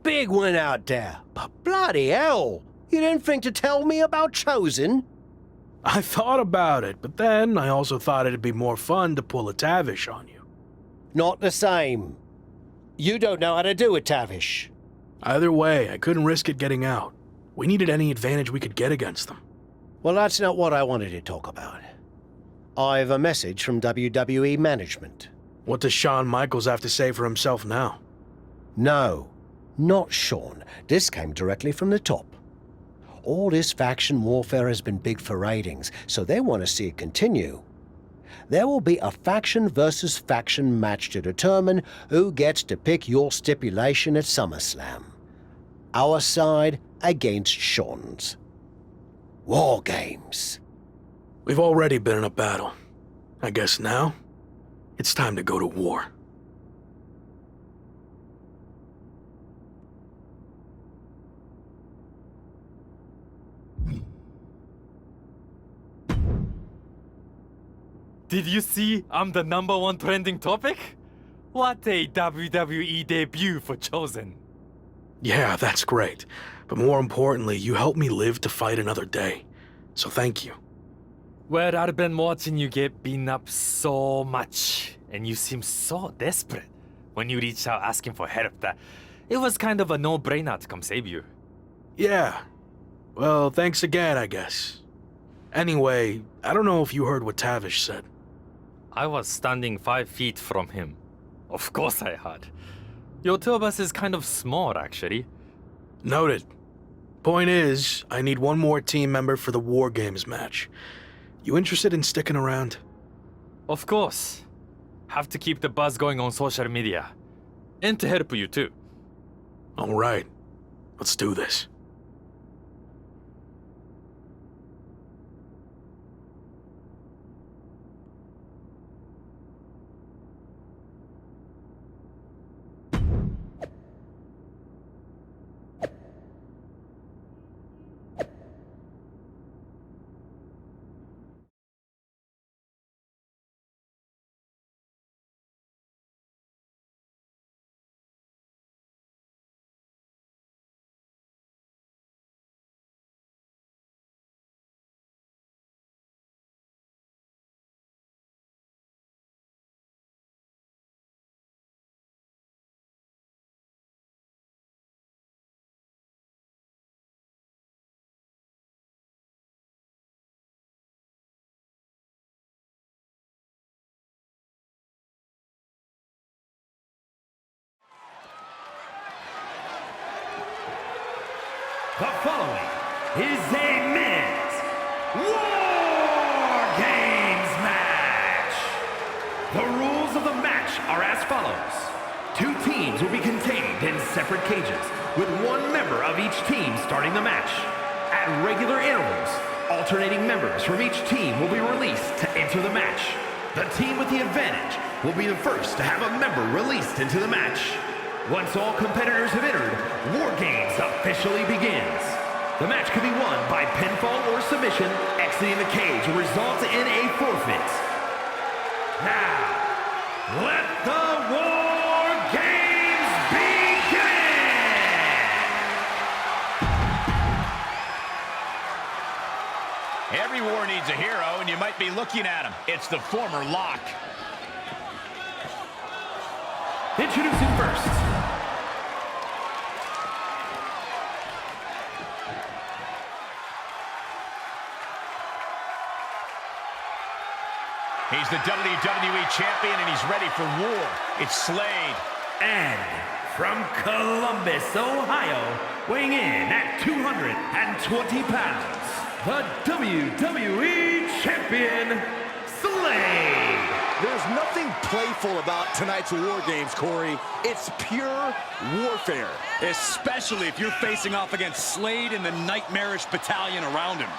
big one out there. But bloody hell, you didn't think to tell me about Chosen? I thought about it, but then I also thought it'd be more fun to pull a Tavish on you. Not the same. You don't know how to do a Tavish. Either way, I couldn't risk it getting out. We needed any advantage we could get against them. Well, that's not what I wanted to talk about. I have a message from WWE management. What does Shawn Michaels have to say for himself now? No, not Shawn. This came directly from the top. All this faction warfare has been big for ratings, so they want to see it continue. There will be a faction versus faction match to determine who gets to pick your stipulation at SummerSlam. Our side against Shawn's. War Games. We've already been in a battle. I guess now, it's time to go to war. Did you see I'm the #1 trending topic? What a WWE debut for Chosen. Yeah, that's great. But more importantly, you helped me live to fight another day. So thank you. Well, I've been watching you get beaten up so much, and you seem so desperate when you reached out asking for help that it was kind of a no-brainer to come save you. Yeah. Well, thanks again, I guess. Anyway, I don't know if you heard what Tavish said. I was standing 5 feet from him. Of course I had. Your tour bus is kind of small, actually. Noted. Point is, I need one more team member for the War Games match. You interested in sticking around? Of course. Have to keep the buzz going on social media. And to help you too. All right. Let's do this. The following is a men's War Games match. The rules of the match are as follows. 2 teams will be contained in separate cages, with 1 member of each team starting the match. At regular intervals, alternating members from each team will be released to enter the match. The team with the advantage will be the first to have a member released into the match. Once all competitors have entered, War Games officially begins. The match can be won by pinfall or submission. Exiting the cage will result in a forfeit. Now, let the War Games begin! Every war needs a hero, and you might be looking at him. It's the former Lock. Introducing first. He's the WWE Champion, and he's ready for war. It's Slade. And from Columbus, Ohio, weighing in at 220 pounds, the WWE Champion, Slade. There's nothing playful about tonight's War Games, Corey. It's pure warfare. Especially if you're facing off against Slade and the nightmarish battalion around him.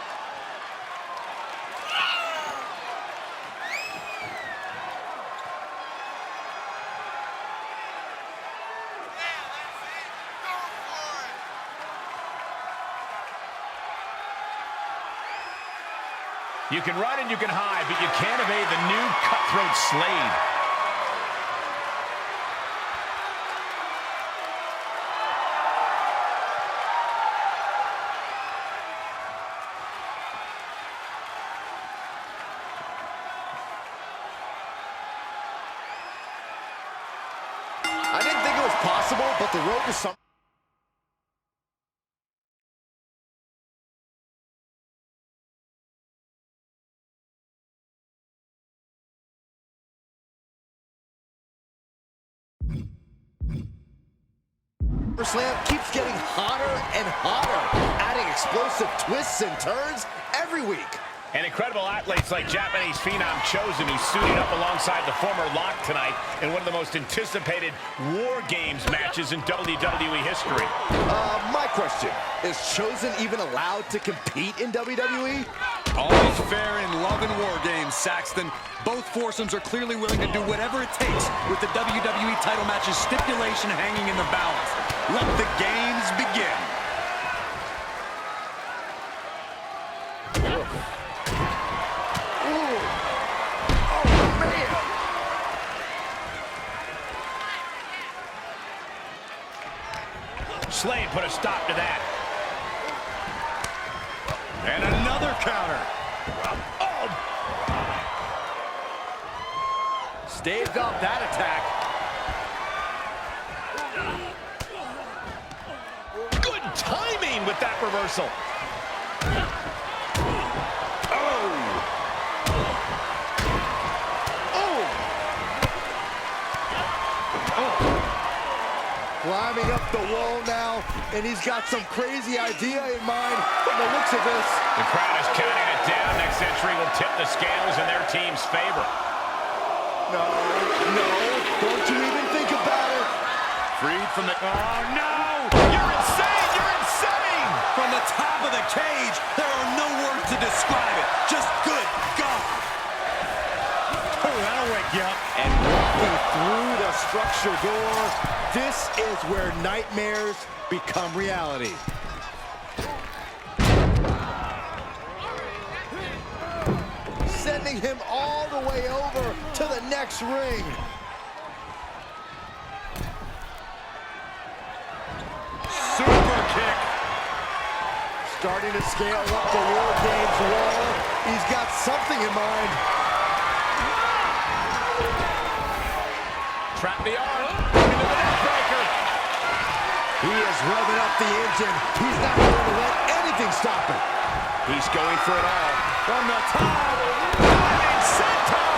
You can run and you can hide, but you can't evade the new cutthroat Slade. I didn't think it was possible, but the road to some... Slam keeps getting hotter and hotter, adding explosive twists and turns every week. And incredible athletes like Japanese phenom Chosen, who suited up alongside the former Lock tonight in one of the most anticipated War Games matches in WWE history. My question, is Chosen even allowed to compete in WWE? Always fair in love and War Games, Saxton. Both foursomes are clearly willing to do whatever it takes with the WWE title match's stipulation hanging in the balance. Let the games begin. Slade put a stop to that. And another counter. Oh! Staved off that attack. Good timing with that reversal. Climbing up the wall now, and he's got some crazy idea in mind from the looks of this. The crowd is counting it down. Next entry will tip the scales in their team's favor. No, don't you even think about it. Freed from the... Oh, no! You're insane! You're insane! From the top of the cage, there are no words to describe it. Just good God. Oh, that'll wake you up. And walking through the structure door, this is where nightmares become reality. Sending him all the way over to the next ring. Super kick. Starting to scale up the War Games wall. He's got something in mind. Trap the arm. Into the neck breaker. He is revving up the engine. He's not going to let anything stop him. He's going for it all. From the top. Diving senton.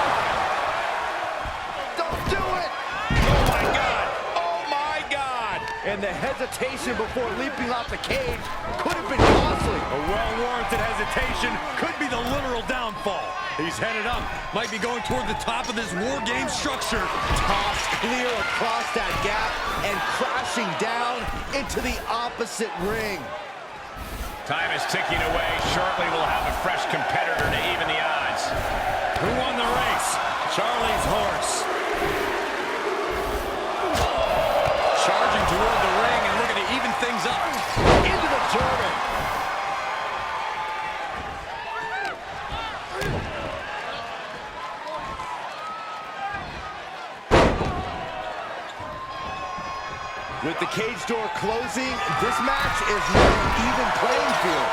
Don't do it. Oh, my God. Oh, my God. And the hesitation before leaping off the cage could have been costly. A well-warranted hesitation could be the literal downfall. He's headed up. Might be going toward the top of this War Game structure. Tossed clear across that gap and crashing down into the opposite ring. Time is ticking away. Shortly, we'll have a fresh competitor to even the odds. Who won the race? Charlie's horse. Charging toward the ring and looking to even things up. Into the German. With the cage door closing, this match is not an even playing field.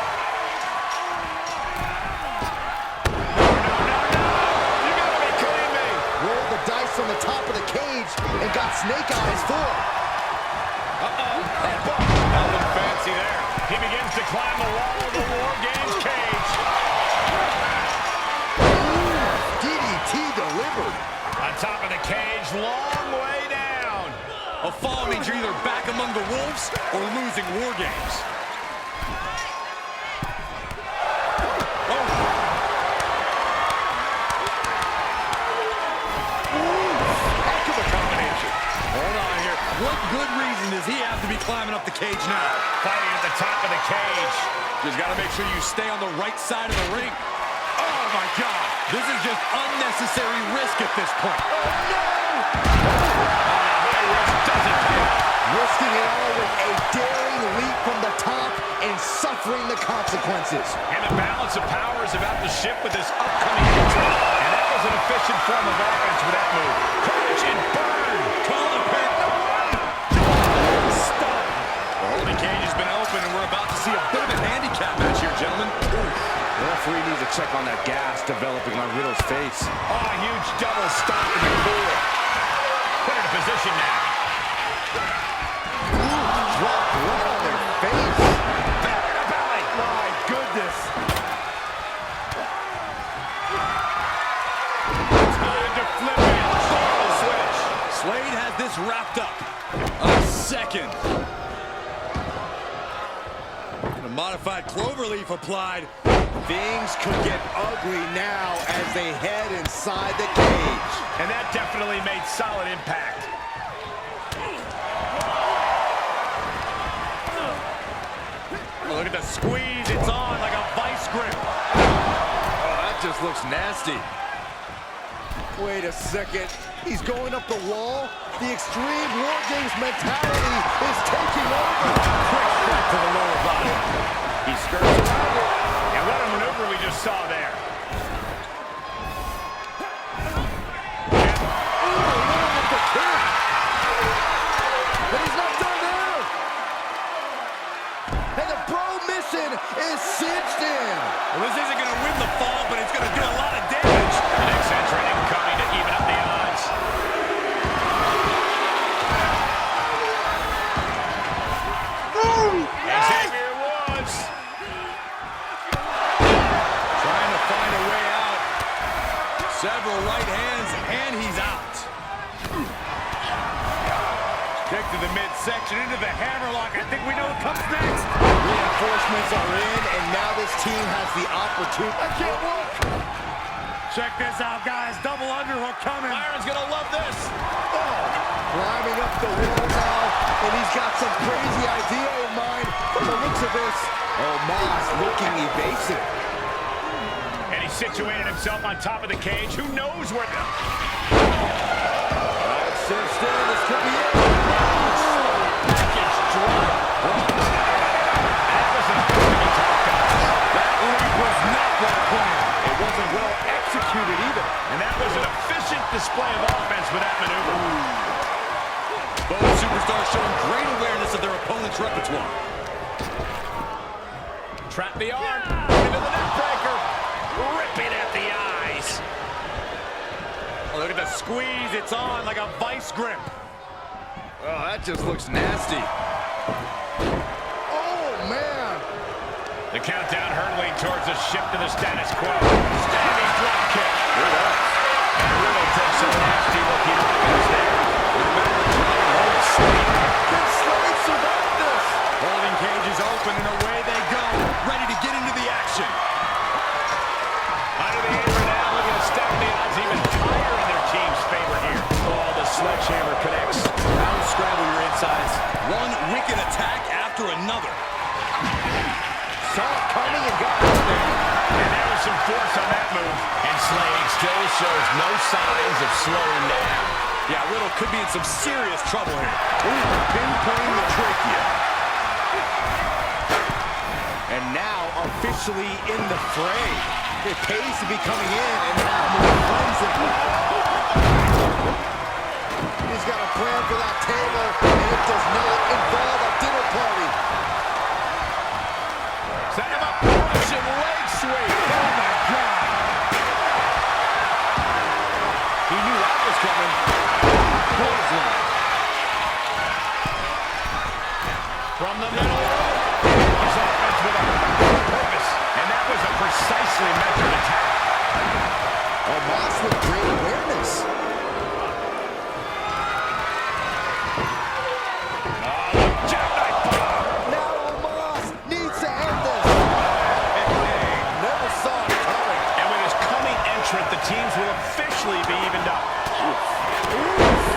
You gotta be kidding me. Rolled the dice on the top of the cage and got snake eyes for it. Nothing fancy there. He begins to climb the wall of the War Games cage. DDT delivered. On top of the cage, long way down. A fall means you're either back among the wolves or losing War Games. Heck of a combination. Hold on here. What good reason does he have to be climbing up the cage now? Fighting at the top of the cage. Just got to make sure you stay on the right side of the ring. Oh, my God. This is just unnecessary risk at this point. High risk doesn't pay off. Risking it all with a daring leap from the top and suffering the consequences. And the balance of power is about to shift with this upcoming entry. And that was an efficient form of offense with that move. Crash and burn. Call the pin. Stop. The cage has been open, and we're about to see a bit of a handicap match here, gentlemen. The referee needs to check on that gas developing on Riddle's face. Oh, a huge double stop in the core. Put in a position now. almost wrapped up. A second. And a modified cloverleaf applied. Things could get ugly now as they head inside the cage. And that definitely made solid impact. Oh, look at the squeeze. It's on like a vice grip. Oh, that just looks nasty. Wait a second. He's going up the wall. The Extreme War Games mentality is taking over. Quick strike to the lower body. He skirts around it. And what a maneuver we just saw there. But he's not done there. And the Bro Mission is cinched in. Well, this isn't going to win the fall, but it's going to do a lot of damage. The next entrant incoming to even up the odds. Xavier Woods. Trying to find a way out. Several right hands, and he's out. Kick to the midsection, into the hammerlock. I think we know what comes next. Reinforcements are in, and now this team has the opportunity. I can't walk. Check this out, guys. Double underhook coming. Byron's gonna love this. Climbing up the wall now, and he's got some crazy idea in mind from the looks of this. Oh, Moss looking evasive. And he situated himself on top of the cage. Who knows where the... Cinched in, this could be it. Package drop. That was a pretty tough, guys. That leap was not well planned. It wasn't well executed either. And that was an efficient display of offense with that maneuver. Both superstars showing great awareness of their opponent's repertoire. Trap the arm. Into the neck breaker. Ripping at the eyes. Oh, look at the squeeze. It's on like a vice grip. Oh, that just looks nasty. Oh, man. The countdown hurtling towards a shift to the status quo. Standing drop kick. And Riddle takes a nasty looking offense there. Can Slade survive this? Holding cages open and away they go. Ready to get into the action. Under the apron now, looking to stack the odds even higher in their team's favor here. Oh, the sledgehammer connects. Now scramble your insides. One wicked attack after another. Saw it coming and got it there. And there was some force on that move. And Slade still shows no signs of slowing down. Yeah, Riddle could be in some serious trouble here. Ooh, pinpointing the trachea. And now officially in the fray. It pays to be coming in and now more frenzy. He's got a plan for that table, and it does not involve a dinner party. Set him up, Russian leg sweep. Oh my God! He knew that was coming. Clothesline. From the middle. He's offense with a purpose. And that was a precisely measured attack. Oh, Moss with great awareness. Jackknife bomb. Now Moss needs to end this. Never saw it coming. And with his coming entrant, the teams will officially be evened up.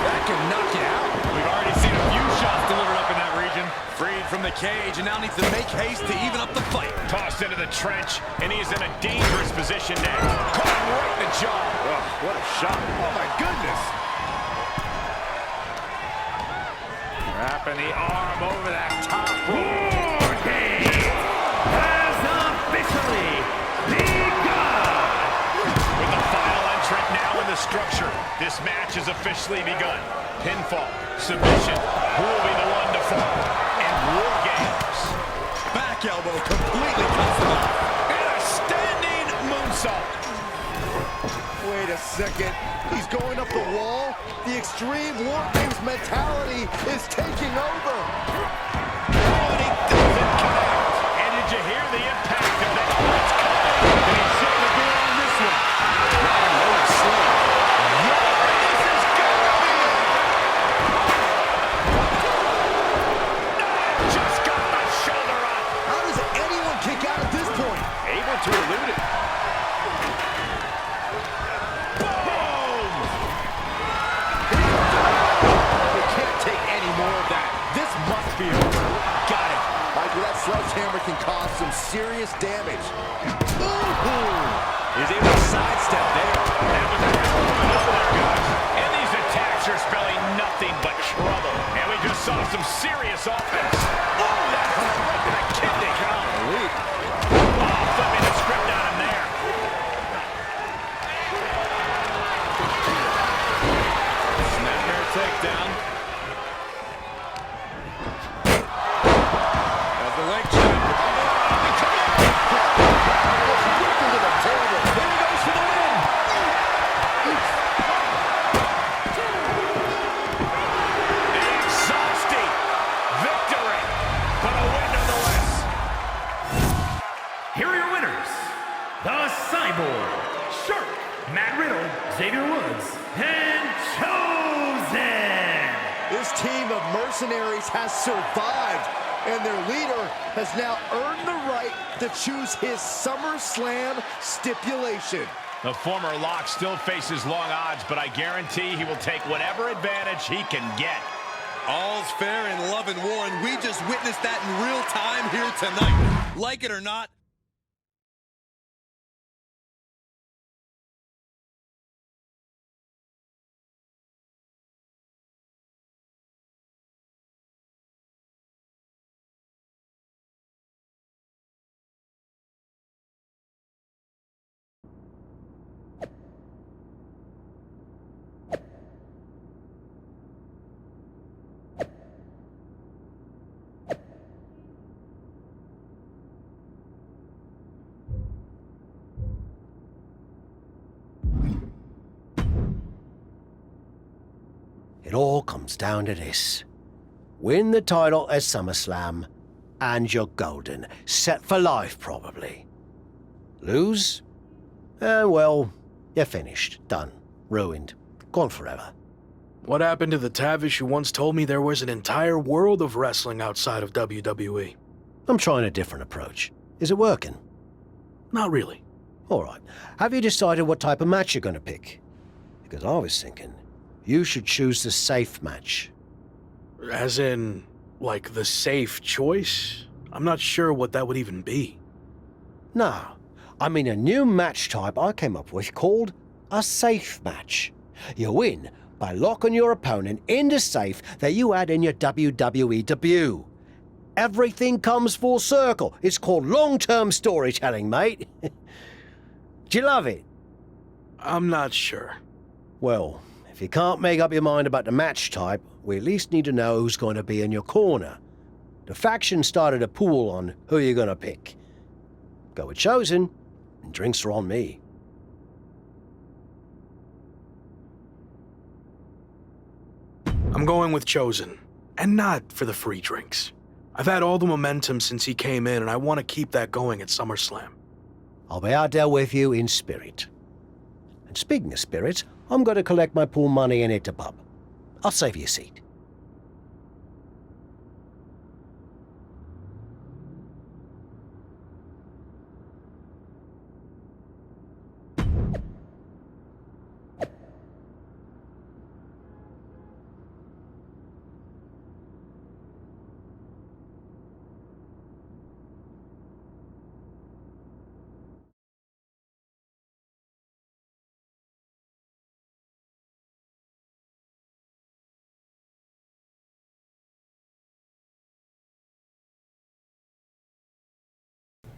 That can knock you out. We've already seen a few shots delivered up in that region. Freed from the cage and now needs to make haste to even up the fight. Tossed into the trench, and he's in a dangerous position now. Caught him right in the jaw. Oh, what a shot. Oh my goodness. Wrapping the arm over that top rope. War Games has officially begun. With the final entrant now in the structure, this match has officially begun. Pinfall, submission, who will be the one to fall? And War Games. Back elbow completely cuts them off. And a standing moonsault. Wait a second. He's going up the wall. The Extreme War Games mentality is taking over. Oh, and he doesn't connect. And did you hear the impact of that? Oh, it's coming. And he's shutting the door on this one. Not a slow. Yeah, this is good. can cause some serious damage. He's able to sidestep there. That was a hell of a maneuver there, guys. And these attacks are spelling nothing but trouble. And we just saw some serious offense. Oh, that hurt right to the kidney. Oh, flipping the script on him there. Snapmare takedown. As the leg chop. Exhausting victory, but a win nonetheless. Here are your winners. The Cyborg, Shark, Matt Riddle, Xavier Woods, and Chosen. This team of mercenaries has survived, and their leader has now earned the right to choose his SummerSlam stipulation. The former Lock still faces long odds, but I guarantee he will take whatever advantage he can get. All's fair in love and war, and we just witnessed that in real time here tonight. Like it or not, It all comes down to this. Win the title at SummerSlam, and you're golden. Set for life, probably. Lose? Well, you're finished. Done. Ruined. Gone forever. What happened to the Tavish who once told me there was an entire world of wrestling outside of WWE? I'm trying a different approach. Is it working? Not really. All right. Have you decided what type of match you're going to pick? Because I was thinking you should choose the safe match. As in, like, the safe choice? I'm not sure what that would even be. No, I mean a new match type I came up with called a safe match. You win by locking your opponent in the safe that you had in your WWE debut. Everything comes full circle. It's called long-term storytelling, mate. Do you love it? I'm not sure. Well, if you can't make up your mind about the match type, we at least need to know who's going to be in your corner. The faction started a pool on who you're going to pick. Go with Chosen, and drinks are on me. I'm going with Chosen, and not for the free drinks. I've had all the momentum since he came in, and I want to keep that going at SummerSlam. I'll be out there with you in spirit. And speaking of spirits, I'm going to collect my pool money and hit the pub. I'll save you a seat.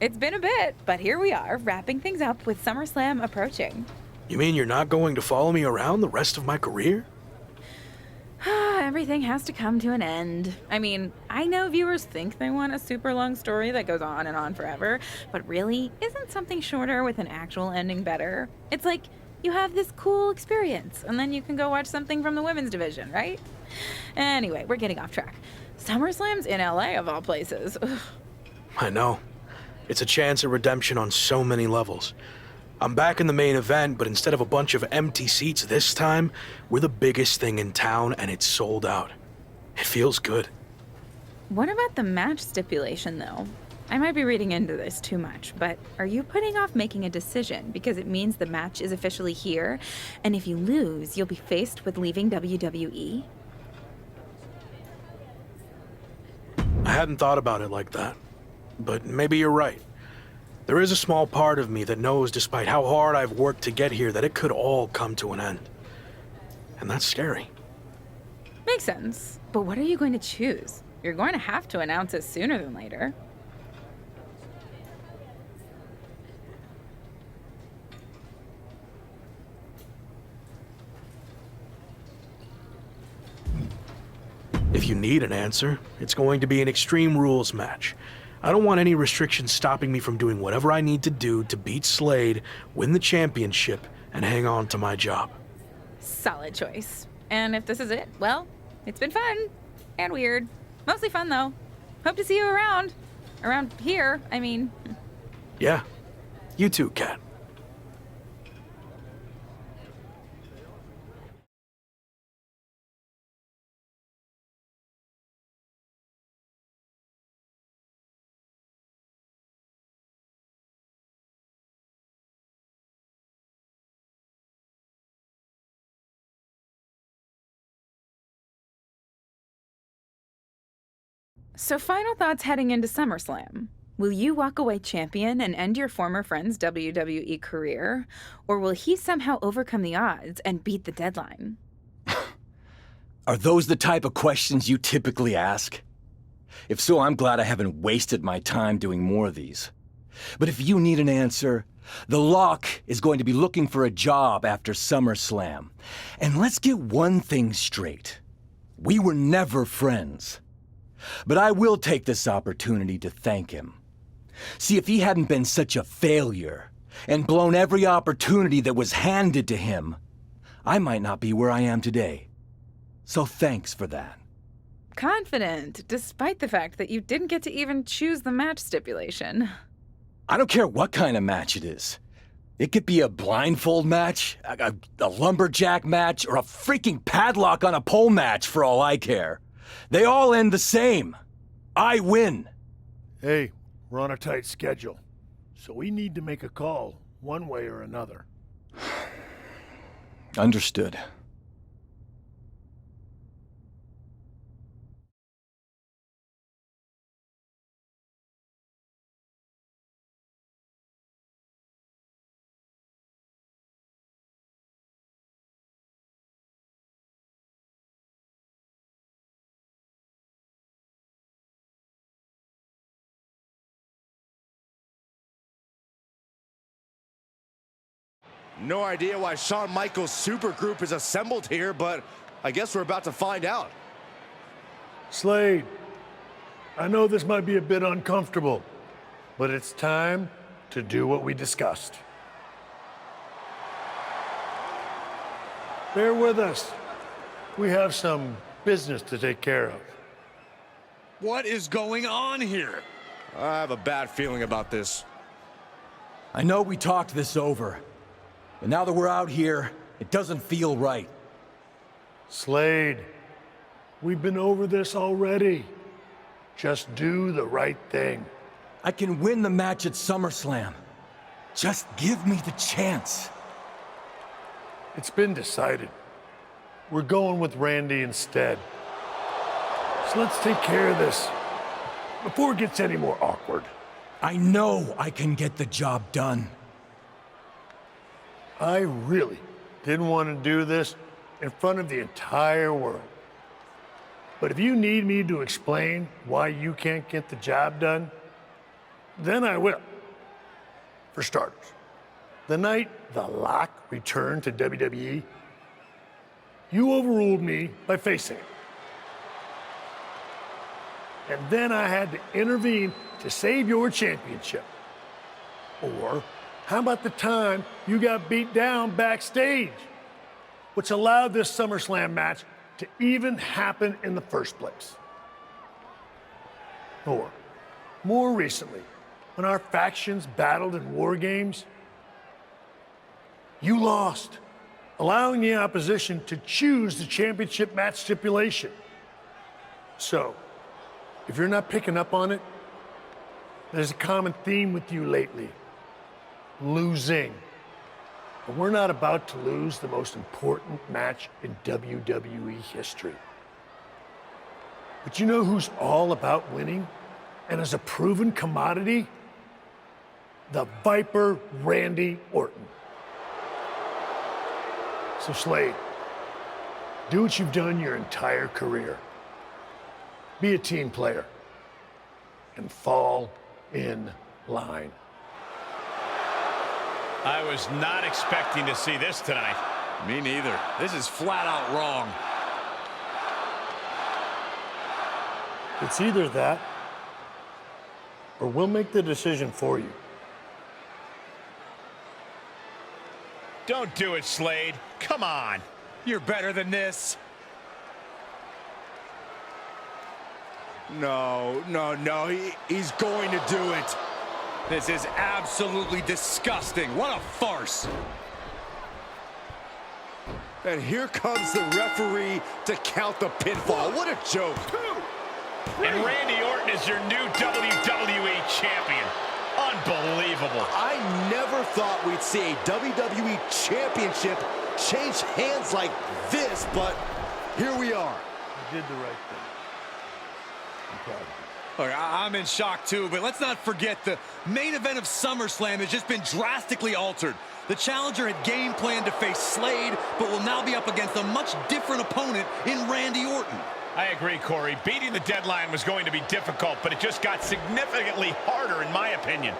It's been a bit, but here we are, wrapping things up with SummerSlam approaching. You mean you're not going to follow me around the rest of my career? Everything has to come to an end. I mean, I know viewers think they want a super long story that goes on and on forever, but really, isn't something shorter with an actual ending better? It's like you have this cool experience, and then you can go watch something from the women's division, right? Anyway, we're getting off track. SummerSlam's in LA, of all places. Ugh. I know. It's a chance at redemption on so many levels. I'm back in the main event, but instead of a bunch of empty seats this time, we're the biggest thing in town and it's sold out. It feels good. What about the match stipulation, though? I might be reading into this too much, but are you putting off making a decision because it means the match is officially here, and if you lose, you'll be faced with leaving WWE? I hadn't thought about it like that. but maybe you're right. There is a small part of me that knows, despite how hard I've worked to get here, that it could all come to an end. And that's scary. Makes sense. But what are you going to choose? You're going to have to announce it sooner than later. If you need an answer, it's going to be an Extreme Rules match. I don't want any restrictions stopping me from doing whatever I need to do to beat Slade, win the championship, and hang on to my job. Solid choice. And if this is it, well, it's been fun. And weird. Mostly fun, though. Hope to see you around. Around here, I mean. Yeah. You too, Kat. So final thoughts heading into SummerSlam. Will you walk away champion and end your former friend's WWE career? Or will he somehow overcome the odds and beat the deadline? Are those the type of questions you typically ask? If so, I'm glad I haven't wasted my time doing more of these. But if you need an answer, the Lock is going to be looking for a job after SummerSlam. And let's get one thing straight. We were never friends. But I will take this opportunity to thank him. See, if he hadn't been such a failure and blown every opportunity that was handed to him, I might not be where I am today. So thanks for that. Confident, despite the fact that you didn't get to even choose the match stipulation. I don't care what kind of match it is. It could be a blindfold match, a lumberjack match, or a freaking padlock on a pole match for all I care. They all end the same. I win. Hey, we're on a tight schedule, so we need to make a call one way or another. Understood. No idea why Shawn Michaels' supergroup is assembled here, but I guess we're about to find out. Slade, I know this might be a bit uncomfortable, but it's time to do what we discussed. Bear with us. We have some business to take care of. What is going on here? I have a bad feeling about this. I know we talked this over, but now that we're out here, it doesn't feel right. Slade, we've been over this already. Just do the right thing. I can win the match at SummerSlam. Just give me the chance. It's been decided. We're going with Randy instead. So let's take care of this before it gets any more awkward. I know I can get the job done. I really didn't want to do this in front of the entire world. But if you need me to explain why you can't get the job done, then I will. For starters, the night The Lock returned to WWE, you overruled me by facing it. And then I had to intervene to save your championship. Or how about the time you got beat down backstage, which allowed this SummerSlam match to even happen in the first place? Or, more recently, when our factions battled in war games, you lost, allowing the opposition to choose the championship match stipulation. So, if you're not picking up on it, there's a common theme with you lately. Losing. But we're not about to lose the most important match in WWE history. But you know who's all about winning And as a proven commodity, the Viper Randy Orton. So Slade, do what you've done your entire career. Be a team player and fall in line. I was not expecting to see this tonight. Me neither. This is flat out wrong. It's either that or we'll make the decision for you. Don't do it, Slade. Come on. You're better than this. No, he's going to do it. This is absolutely disgusting. What a farce. And here comes the referee to count the pinfall. What a joke. And Randy Orton is your new WWE champion. Unbelievable. I never thought we'd see a WWE championship change hands like this, but here we are. You did the right thing. I'm proud of you. Look, I'm in shock too, but let's not forget the main event of SummerSlam has just been drastically altered. The challenger had game planned to face Slade, but will now be up against a much different opponent in Randy Orton. I agree, Corey. Beating the deadline was going to be difficult, but it just got significantly harder in my opinion.